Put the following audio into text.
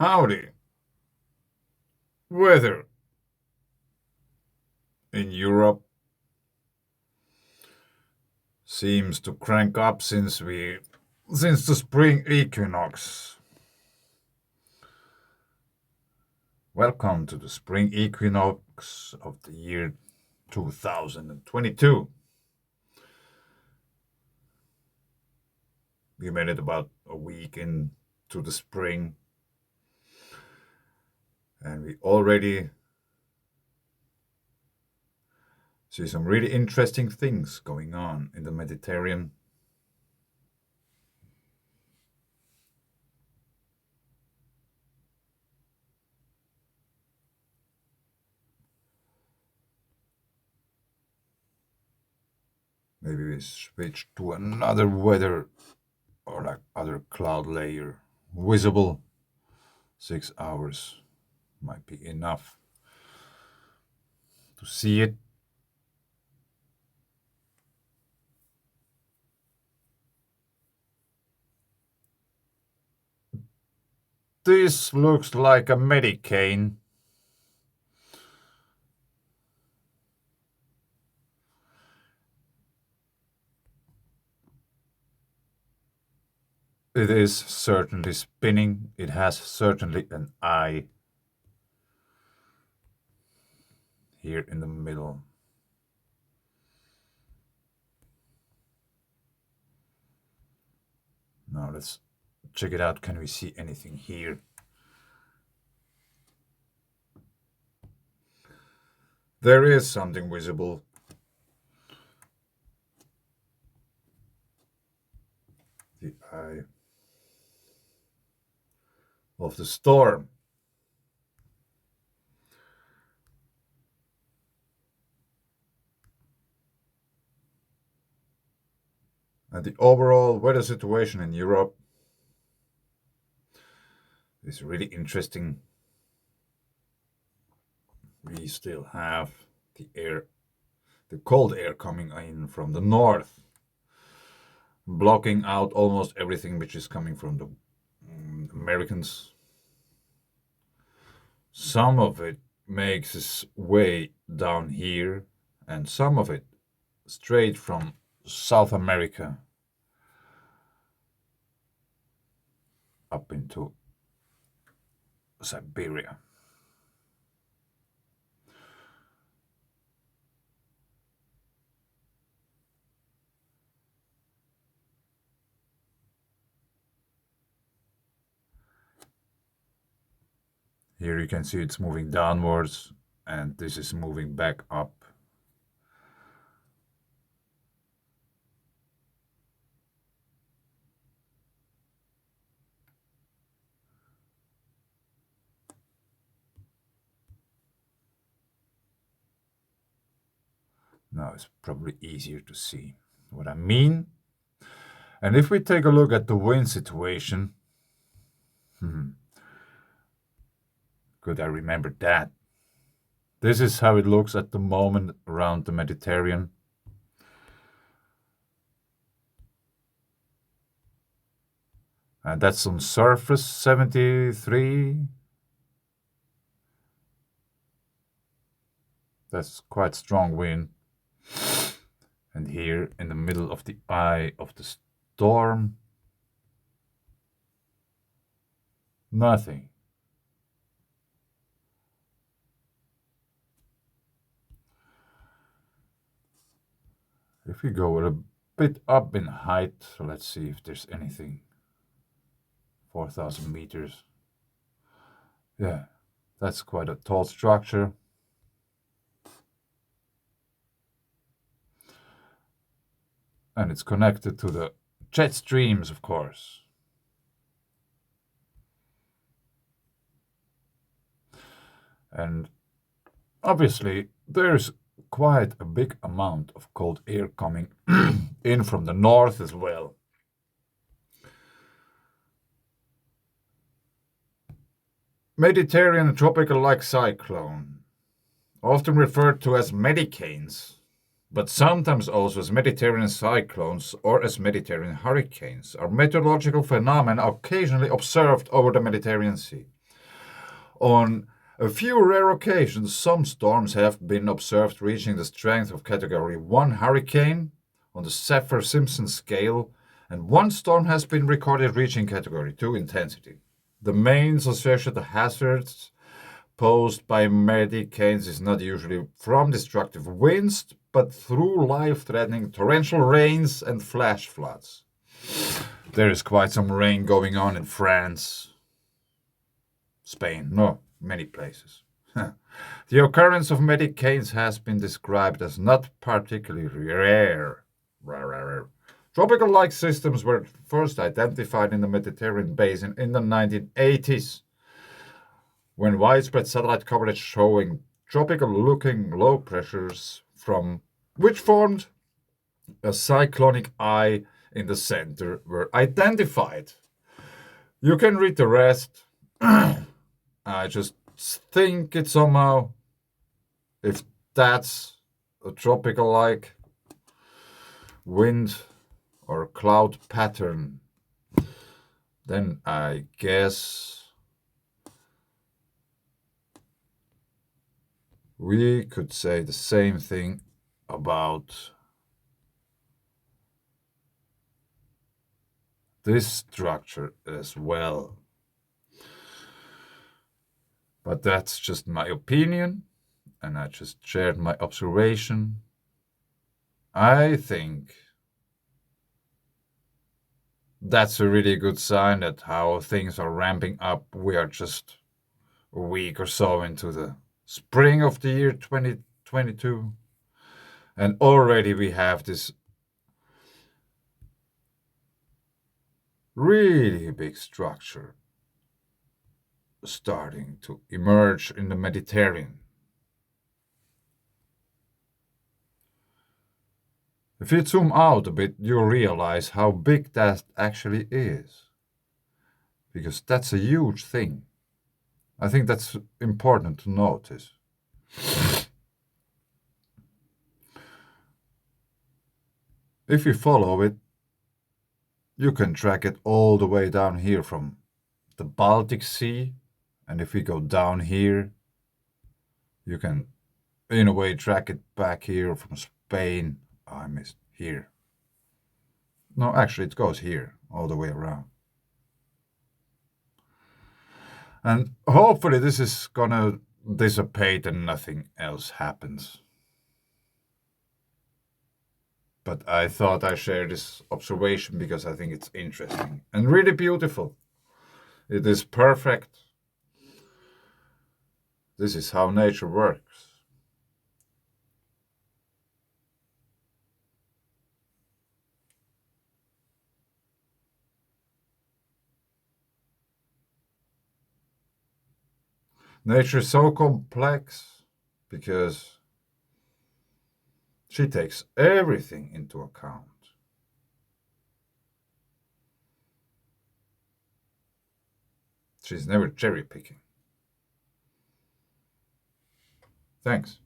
Howdy. Weather in Europe seems to crank up since the spring equinox. Welcome to the spring equinox of the year 2022. We made it about a week into the spring, and we already see some really interesting things going on in the Mediterranean. Maybe we switch to another weather or like other cloud layer. Visible 6 hours might be enough to see it. This looks like a medicane. It is certainly spinning. It has certainly an eye here in the middle. Now let's check it out. Can we see anything here? There is something visible. The eye of the storm. And the overall weather situation in Europe is really interesting. We still have the cold air coming in from the north, blocking out almost everything which is coming from the Americans. Some of it makes its way down here, and some of it straight from South America up into Siberia. Here you can see it's moving downwards, and this is moving back up. Now it's probably easier to see what I mean. And if we take a look at the wind situation, good, I remember that. This is how it looks at the moment around the Mediterranean. And that's on surface 73. That's quite strong wind. And here in the middle of the eye of the storm, nothing. If we go a bit up in height, so let's see if there's anything. 4,000 meters. Yeah, that's quite a tall structure. And it's connected to the jet streams, of course. And obviously, there's quite a big amount of cold air coming in from the north as well. Mediterranean tropical-like cyclone, often referred to as medicanes, but sometimes also as Mediterranean cyclones or as Mediterranean hurricanes, are meteorological phenomena occasionally observed over the Mediterranean Sea. On a few rare occasions, some storms have been observed reaching the strength of Category 1 hurricane on the Saffir-Simpson scale, and one storm has been recorded reaching Category 2 intensity. The main associated hazards posed by medicanes is not usually from destructive winds, but through life-threatening torrential rains and flash floods. There is quite some rain going on in France, Spain, no, many places. The occurrence of medicanes has been described as not particularly rare. Tropical-like systems were first identified in the Mediterranean basin in the 1980s, when widespread satellite coverage showing tropical-looking low pressures from which formed a cyclonic eye in the center were identified. You can read the rest. I just think it somehow, if that's a tropical-like wind or cloud pattern, then I guess we could say the same thing about this structure as well. But that's just my opinion, and I just shared my observation. I think that's a really good sign that how things are ramping up. We are just a week or so into the spring of the year 2022, and already we have this really big structure starting to emerge in the Mediterranean. If you zoom out a bit, you realize how big that actually is. Because that's a huge thing. I think that's important to notice. If you follow it, you can track it all the way down here from the Baltic Sea. And if we go down here, you can, in a way, track it back here from Spain. Oh, I missed here. No, actually, it goes here, all the way around. And hopefully this is gonna dissipate and nothing else happens. But I thought I share this observation because I think it's interesting and really beautiful. It is perfect. This is how nature works. Nature is so complex because she takes everything into account. She's never cherry picking. Thanks.